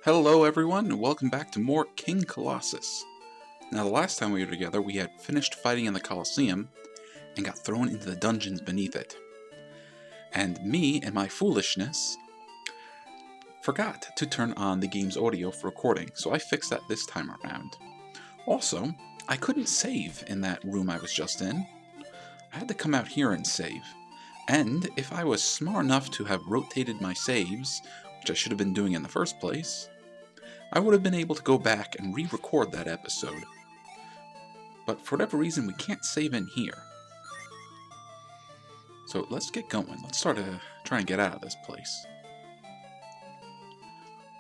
Hello everyone, and welcome back to more King Colossus. Now the last time we were together, we had finished fighting in the coliseum and got thrown into the dungeons beneath it. And me and my foolishness forgot to turn on the game's audio for recording, so I fixed that this time around. Also, I couldn't save in that room I was just in. I had to come out here and save. And if I was smart enough to have rotated my saves, which I should have been doing in the first place, I would have been able to go back and re-record that episode. But for whatever reason, we can't save in here. So let's get going. Let's start try and get out of this place.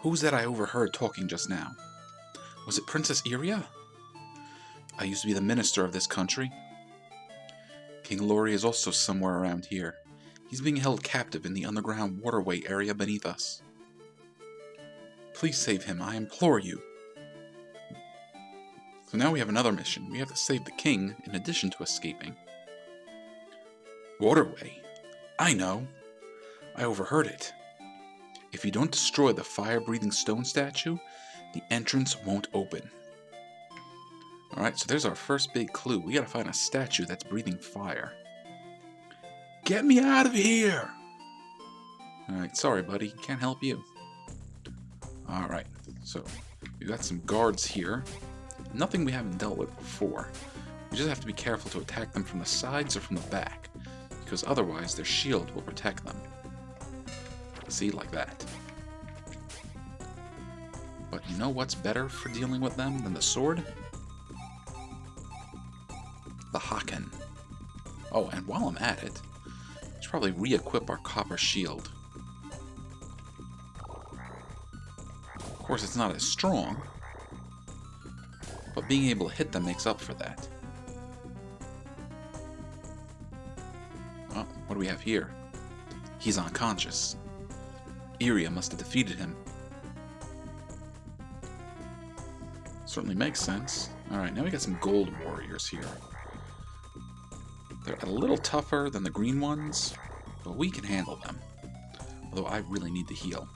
Who was that I overheard talking just now? Was it Princess Iria? I used to be the minister of this country. King Loire is also somewhere around here. He's being held captive in the underground waterway area beneath us. Please save him, I implore you. So now we have another mission. We have to save the king in addition to escaping. Waterway? I know. I overheard it. If you don't destroy the fire-breathing stone statue, the entrance won't open. Alright, so there's our first big clue. We gotta find a statue that's breathing fire. Get me out of here! Alright, sorry buddy, can't help you. Alright, so we've got some guards here. Nothing we haven't dealt with before. We just have to be careful to attack them from the sides or from the back, because otherwise their shield will protect them. See, like that. But you know what's better for dealing with them than the sword? The Haken. Oh, and while I'm at it, I should probably re-equip our copper shield. Of course, it's not as strong, but being able to hit them makes up for that. Oh, what do we have here? He's unconscious. Iria must have defeated him. Certainly makes sense. Alright, now we got some gold warriors here. They're a little tougher than the green ones, but we can handle them. Although I really need to heal.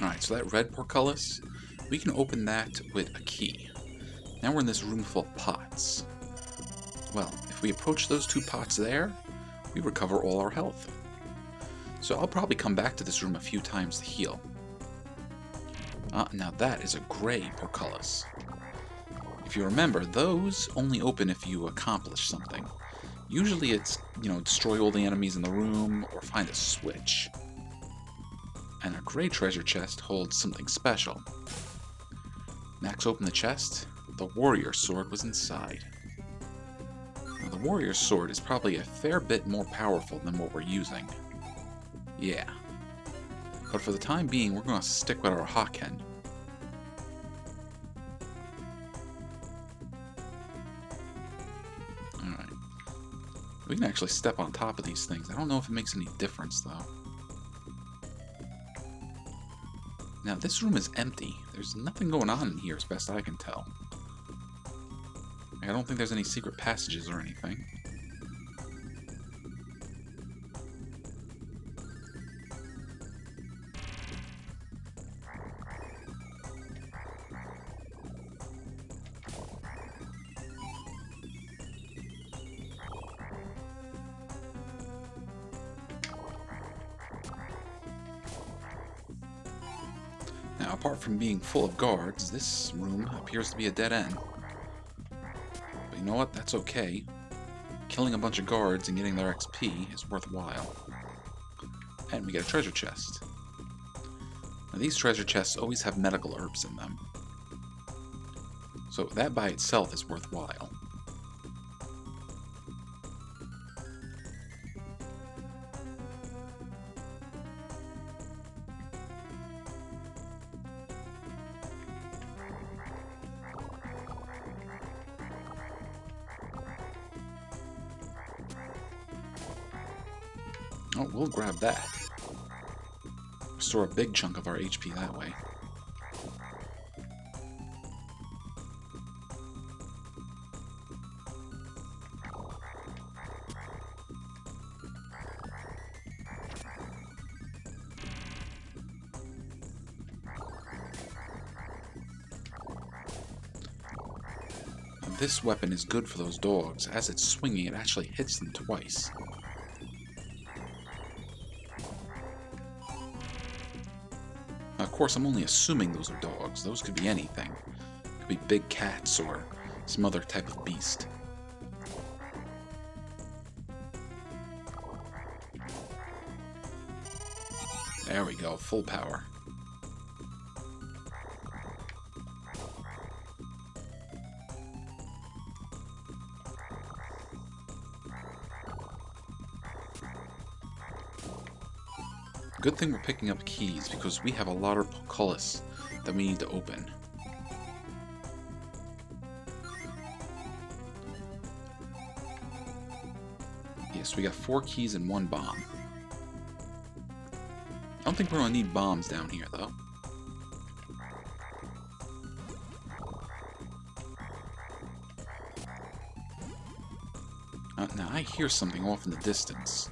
Alright, so that red portcullis, we can open that with a key. Now we're in this room full of pots. Well, if we approach those two pots there, we recover all our health. So I'll probably come back to this room a few times to heal. Now that is a gray portcullis. If you remember, those only open if you accomplish something. Usually it's, destroy all the enemies in the room or find a switch. And a gray treasure chest holds something special. Max opened the chest. The warrior sword was inside. Now, the warrior sword is probably a fair bit more powerful than what we're using. Yeah. But for the time being, we're going to stick with our Haken. Alright. We can actually step on top of these things. I don't know if it makes any difference, though. Now, this room is empty. There's nothing going on in here, as best I can tell. I don't think there's any secret passages or anything. Now, apart from being full of guards, this room appears to be a dead end. But you know what? That's okay. Killing a bunch of guards and getting their XP is worthwhile. And we get a treasure chest. Now, these treasure chests always have medical herbs in them. So that by itself is worthwhile. Oh, we'll grab that. restore a big chunk of our HP that way. This weapon is good for those dogs. As it's swinging, it actually hits them twice. Now, of course, I'm only assuming those are dogs. Those could be anything. Could be big cats or some other type of beast. There we go, full power. Good thing we're picking up keys, because we have a lot of Colossus that we need to open. Yes, we got 4 keys and 1 bomb. I don't think we're going to need bombs down here, though. Now, I hear something off in the distance.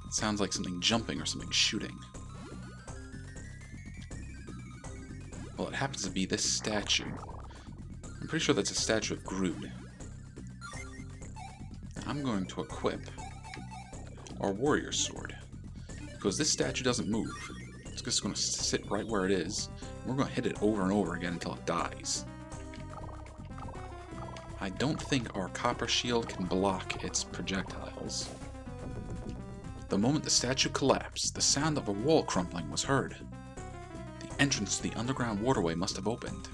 It sounds like something jumping or something shooting. Well, it happens to be this statue. I'm pretty sure that's a statue of Groot. I'm going to equip our warrior sword, because this statue doesn't move. It's just going to sit right where it is. We're going to hit it over and over again until it dies. I don't think our copper shield can block its projectiles. The moment the statue collapsed, the sound of a wall crumbling was heard. The entrance to the underground waterway must have opened.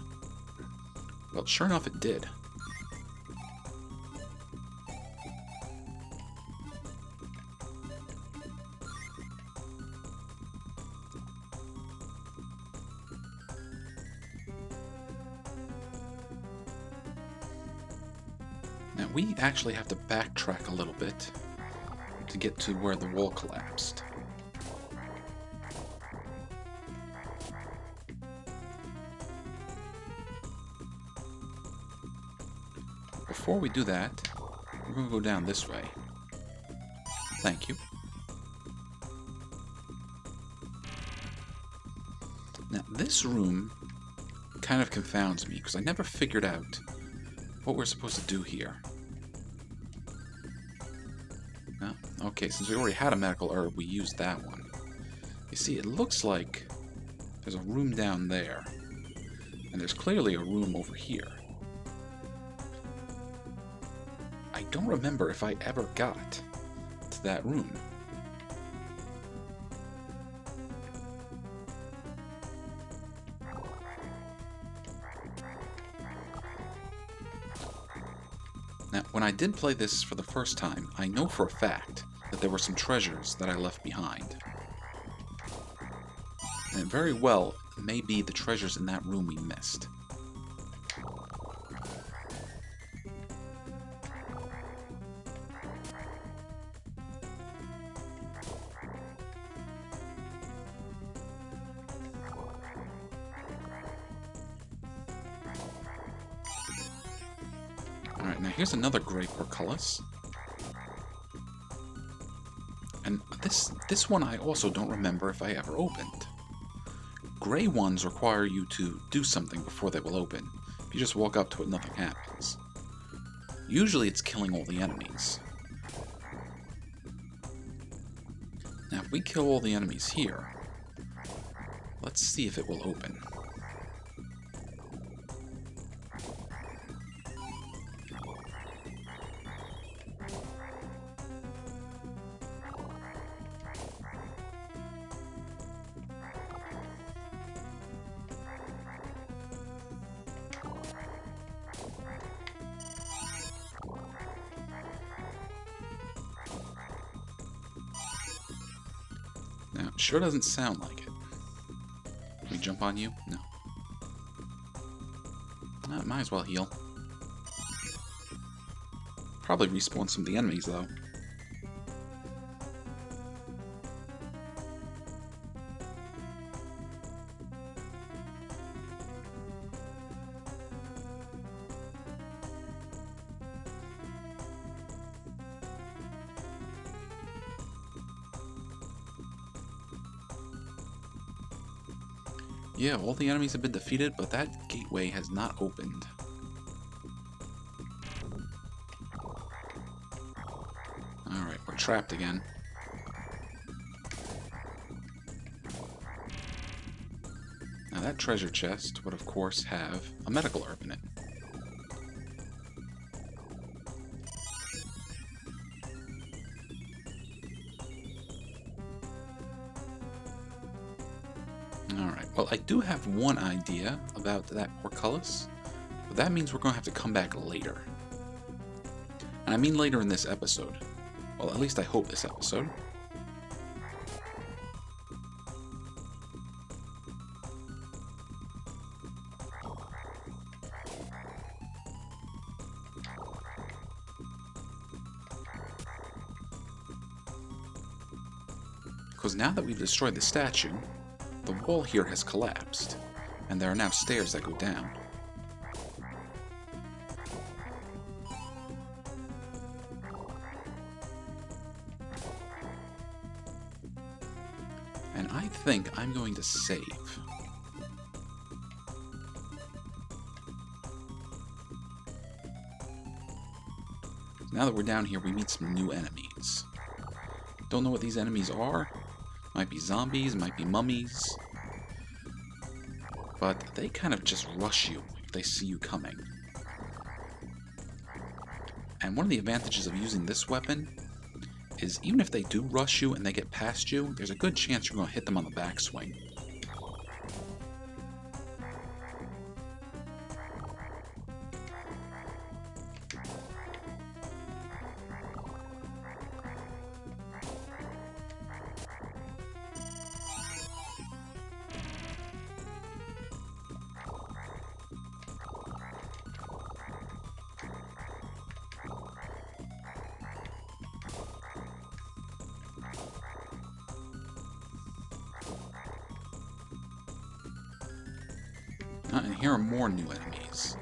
Well, sure enough, it did. Now, we actually have to backtrack a little bit to get to where the wall collapsed. Before we do that, we're going to go down this way. Thank you. Now, this room kind of confounds me, because I never figured out what we're supposed to do here. No? Okay, since we already had a medical herb, we used that one. You see, it looks like there's a room down there, and there's clearly a room over here. I don't remember if I ever got to that room. Now, when I did play this for the first time, I know for a fact that there were some treasures that I left behind. And it very well may be the treasures in that room we missed. Alright, now here's another gray portcullis. And this one I also don't remember if I ever opened. Gray ones require you to do something before they will open. If you just walk up to it, nothing happens. Usually it's killing all the enemies. Now if we kill all the enemies here, let's see if it will open. Now, it sure doesn't sound like it. Can we jump on you? No. Might as well heal. Probably respawn some of the enemies, though. Yeah, all the enemies have been defeated, but that gateway has not opened. Alright, we're trapped again. Now that treasure chest would of course have a medical herb in it. Alright, well I do have one idea about that portcullis, but that means we're going to have to come back later. And I mean later in this episode. Well, at least I hope this episode. Because now that we've destroyed the statue, the wall here has collapsed, and there are now stairs that go down. And I think I'm going to save. Now that we're down here, we meet some new enemies. Don't know what these enemies are. Might be zombies, might be mummies. But they kind of just rush you if they see you coming. And one of the advantages of using this weapon is even if they do rush you and they get past you, there's a good chance you're going to hit them on the backswing. And here are more new enemies.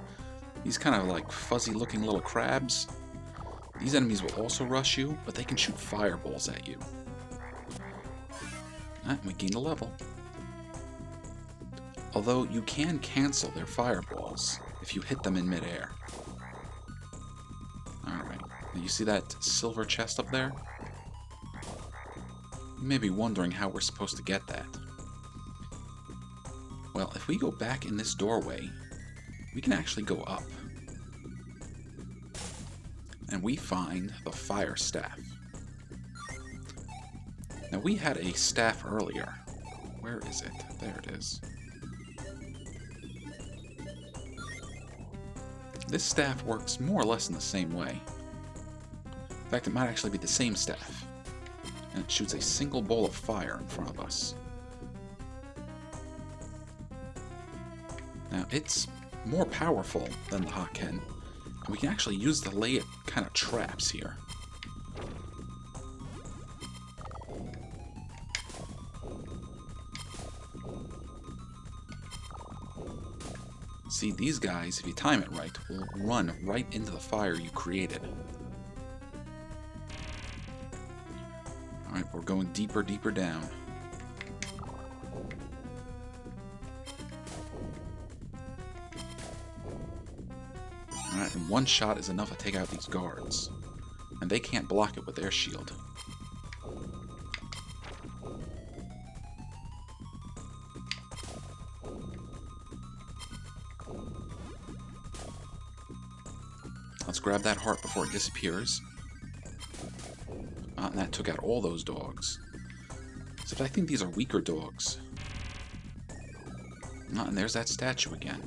These kind of like fuzzy looking little crabs. These enemies will also rush you, but they can shoot fireballs at you. And we gained a level. Although you can cancel their fireballs if you hit them in midair. Alright, now you see that silver chest up there? You may be wondering how we're supposed to get that. Well, if we go back in this doorway, we can actually go up. And we find the fire staff. Now we had a staff earlier. Where is it? There it is. This staff works more or less in the same way. In fact, it might actually be the same staff. And it shoots a single bolt of fire in front of us. Now, it's more powerful than the Haken, and we can actually use the Laiard kind of traps here. See, these guys, if you time it right, will run right into the fire you created. Alright, we're going deeper, deeper down. Alright, and one shot is enough to take out these guards. And they can't block it with their shield. Let's grab that heart before it disappears. And that took out all those dogs. Except I think these are weaker dogs. And there's that statue again.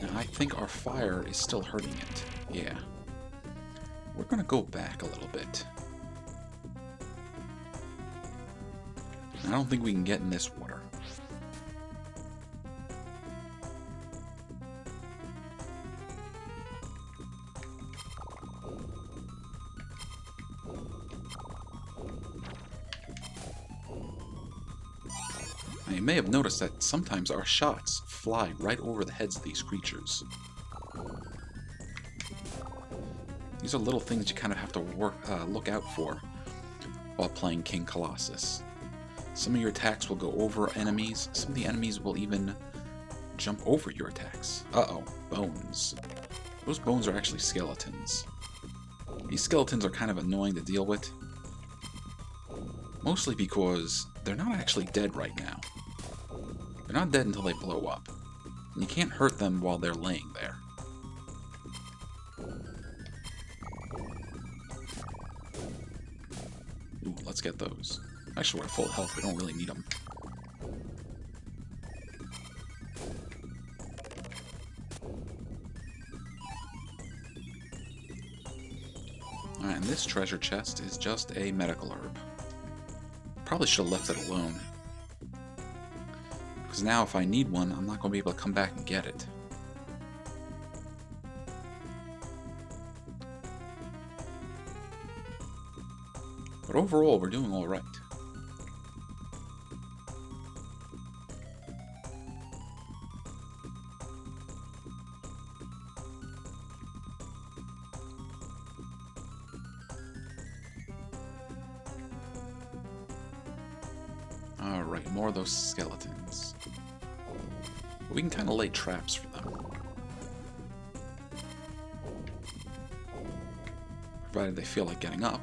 Now I think our fire is still hurting it. Yeah. We're gonna go back a little bit. I don't think we can get in this water. Now, you may have noticed that sometimes our shots fly right over the heads of these creatures. These are little things you kind of have to look out for while playing King Colossus. Some of your attacks will go over enemies. Some of the enemies will even jump over your attacks. Uh-oh, bones. Those bones are actually skeletons. These skeletons are kind of annoying to deal with. Mostly because they're not actually dead right now. They're not dead until they blow up. And you can't hurt them while they're laying there. Ooh, let's get those. Actually, we're at full health. We don't really need them. Alright, and this treasure chest is just a medical herb. Probably should have left it alone. Because now if I need one, I'm not going to be able to come back and get it. But overall, we're doing alright. Alright, more of those skeletons. We can kind of lay traps for them. Provided they feel like getting up.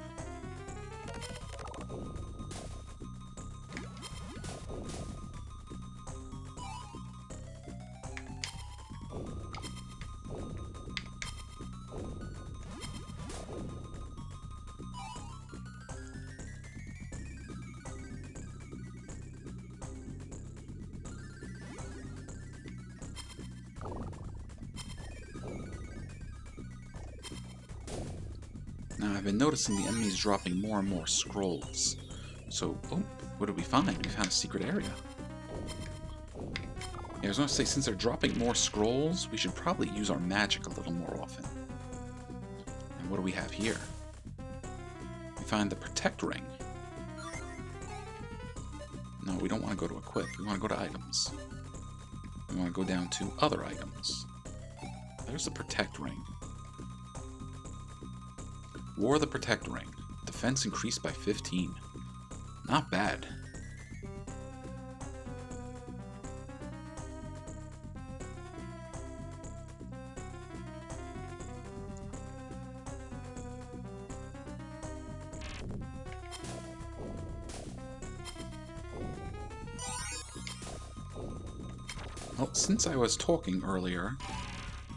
Now, I've been noticing the enemies dropping more and more scrolls. So, oh, what did we find? We found a secret area. Yeah, I was going to say, since they're dropping more scrolls, we should probably use our magic a little more often. And what do we have here? We find the Protect Ring. No, we don't want to go to Equip. We want to go to Items. We want to go down to Other Items. There's the Protect Ring. Wore the Protect Ring. Defense increased by 15. Not bad. Well, since I was talking earlier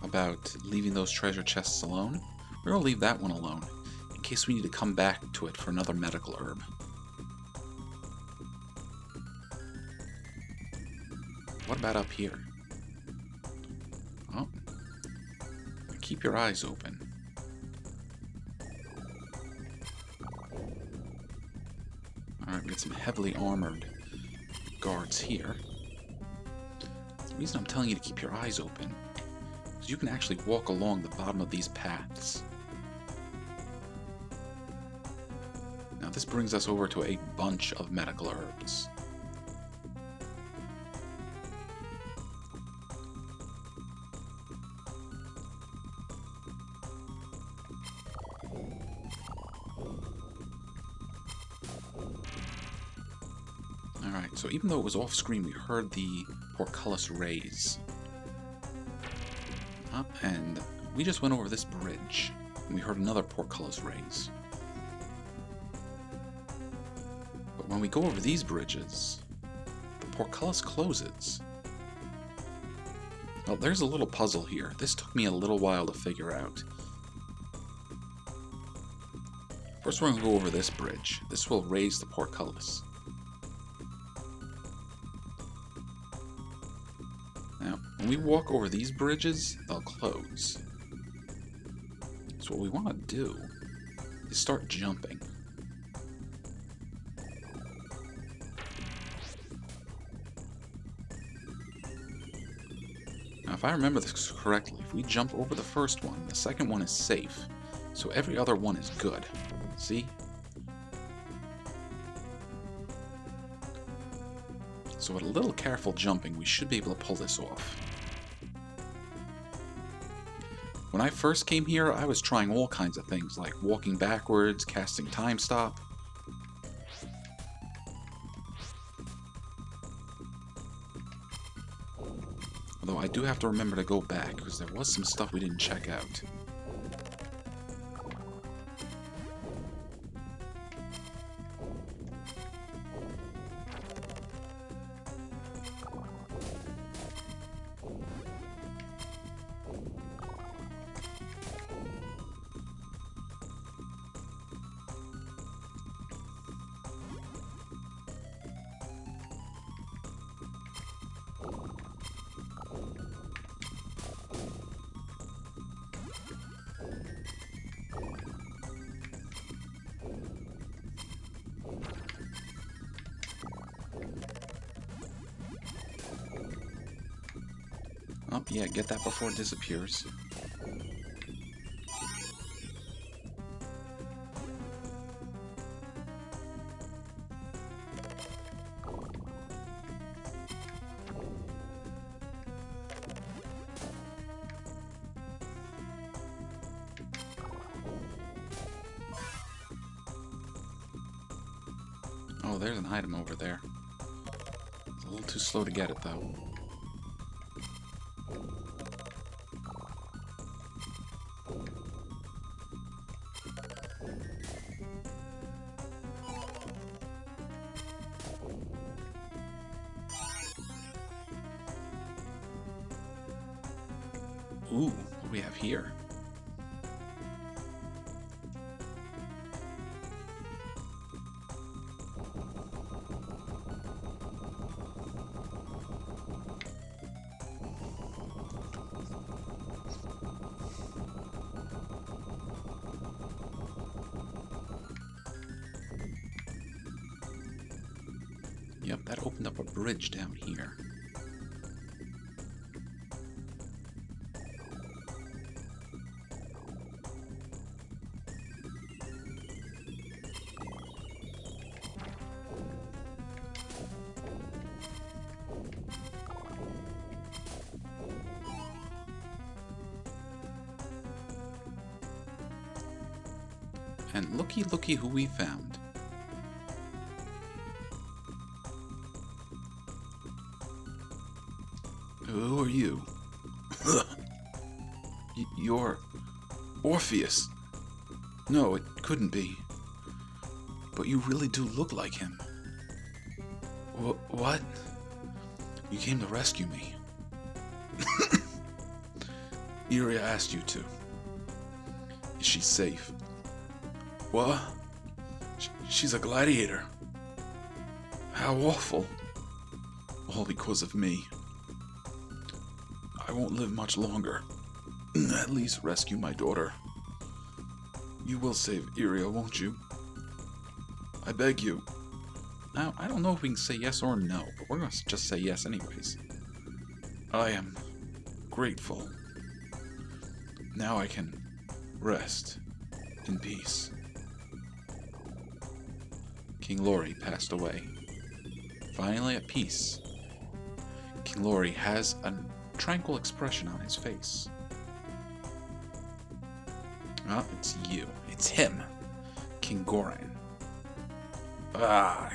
about leaving those treasure chests alone, we're going to leave that one alone, in case we need to come back to it for another medical herb. What about up here? Oh. Keep your eyes open. Alright, we got some heavily armored guards here. The reason I'm telling you to keep your eyes open is you can actually walk along the bottom of these paths. Now this brings us over to a bunch of medical herbs. Alright, so even though it was off screen, we heard the portcullis raise. And we just went over this bridge, and we heard another portcullis raise. But when we go over these bridges, the portcullis closes. Well, there's a little puzzle here. This took me a little while to figure out. First we're going to go over this bridge. This will raise the portcullis. Now, when we walk over these bridges, they'll close. So what we want to do is start jumping. Now, if I remember this correctly, if we jump over the first one, the second one is safe. So every other one is good. See? So with a little careful jumping, we should be able to pull this off. When I first came here, I was trying all kinds of things, like walking backwards, casting time stop. Although I do have to remember to go back, because there was some stuff we didn't check out. Oh, yeah, get that before it disappears. Oh, there's an item over there. It's a little too slow to get it, though. Ooh, what do we have here? Yep, that opened up a bridge down here. And looky, looky who we found. Who are you? You're Orpheus. No, it couldn't be. But you really do look like him. What? You came to rescue me. Iria asked you to. Is she safe? What? She's a gladiator. How awful. All because of me. I won't live much longer. At least rescue my daughter. You will save Iria, won't you? I beg you. Now, I don't know if we can say yes or no, but we're going to just say yes anyways. I am grateful. Now I can rest in peace. King Loire passed away. Finally at peace, King Loire has a tranquil expression on his face. Oh, it's you. It's him, King Goran. Ah,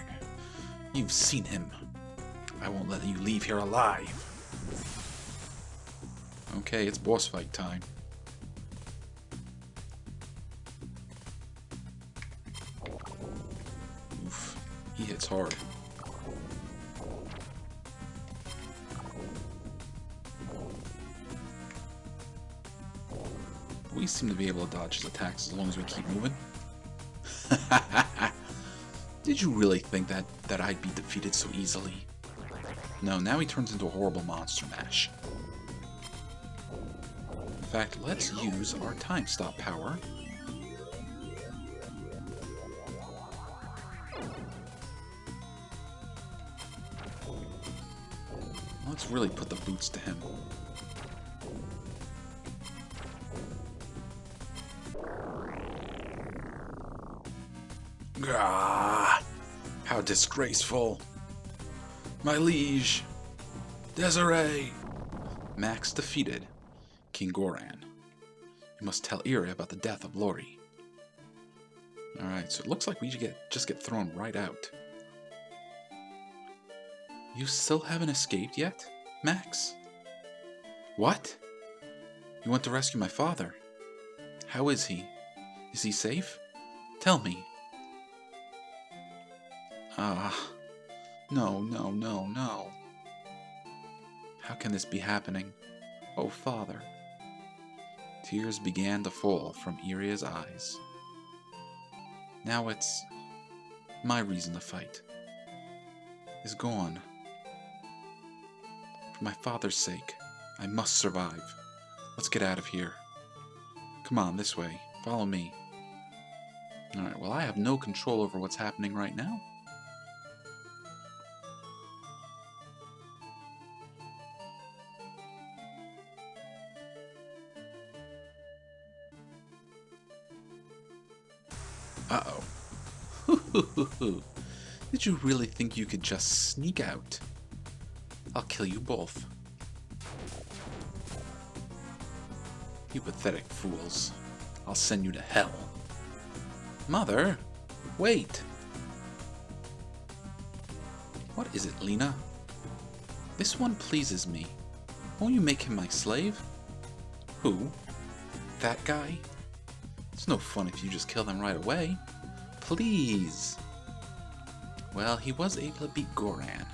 you've seen him. I won't let you leave here alive. Okay, it's boss fight time. Oof, he hits hard. We seem to be able to dodge his attacks as long as we keep moving. Did you really think that I'd be defeated so easily? No, now he turns into a horrible monster mash. In fact, let's use our time stop power. Let's really put the boots to him. Ah, how disgraceful. My liege, Desiree. Max defeated King Goran. You must tell Iria about the death of Loire. Alright, so it looks like we just get thrown right out. You still haven't escaped yet, Max? What? You went to rescue my father. How is he? Is he safe? Tell me. Ah, no, no, no, no. How can this be happening? Oh, father. Tears began to fall from Iria's eyes. Now it's my reason to fight is gone. For my father's sake, I must survive. Let's get out of here. Come on, this way. Follow me. Alright, well, I have no control over what's happening right now. Uh-oh. Did you really think you could just sneak out? I'll kill you both. You pathetic fools. I'll send you to hell. Mother! Wait! What is it, Lena? This one pleases me. Won't you make him my slave? Who? That guy? It's no fun if you just kill them right away. Please! Well, he was able to beat Goran.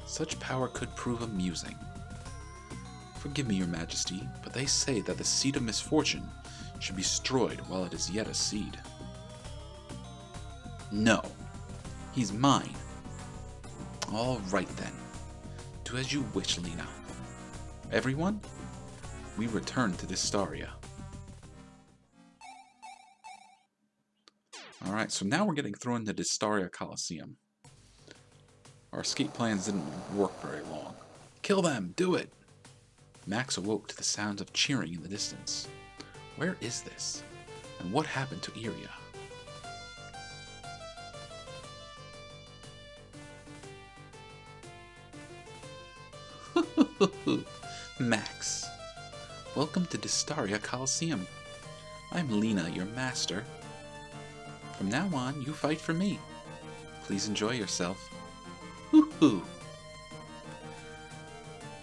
Such power could prove amusing. Forgive me, Your Majesty, but they say that the seed of misfortune should be destroyed while it is yet a seed. No. He's mine. All right then. Do as you wish, Lena. Everyone, we return to Distaria. Alright, so now we're getting thrown into Distaria Coliseum. Our escape plans didn't work very long. Kill them! Do it! Max awoke to the sounds of cheering in the distance. Where is this? And what happened to Iria? Max. Welcome to Distaria Coliseum. I'm Lena, your master. From now on, you fight for me. Please enjoy yourself. Woohoo!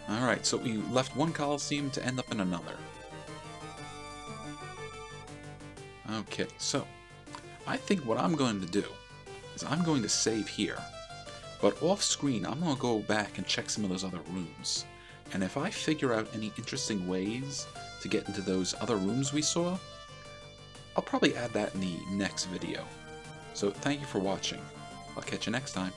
Alright, so we left one Coliseum to end up in another. Okay, so I think what I'm going to do is I'm going to save here. But off screen, I'm going to go back and check some of those other rooms. And if I figure out any interesting ways to get into those other rooms we saw, I'll probably add that in the next video. So thank you for watching. I'll catch you next time.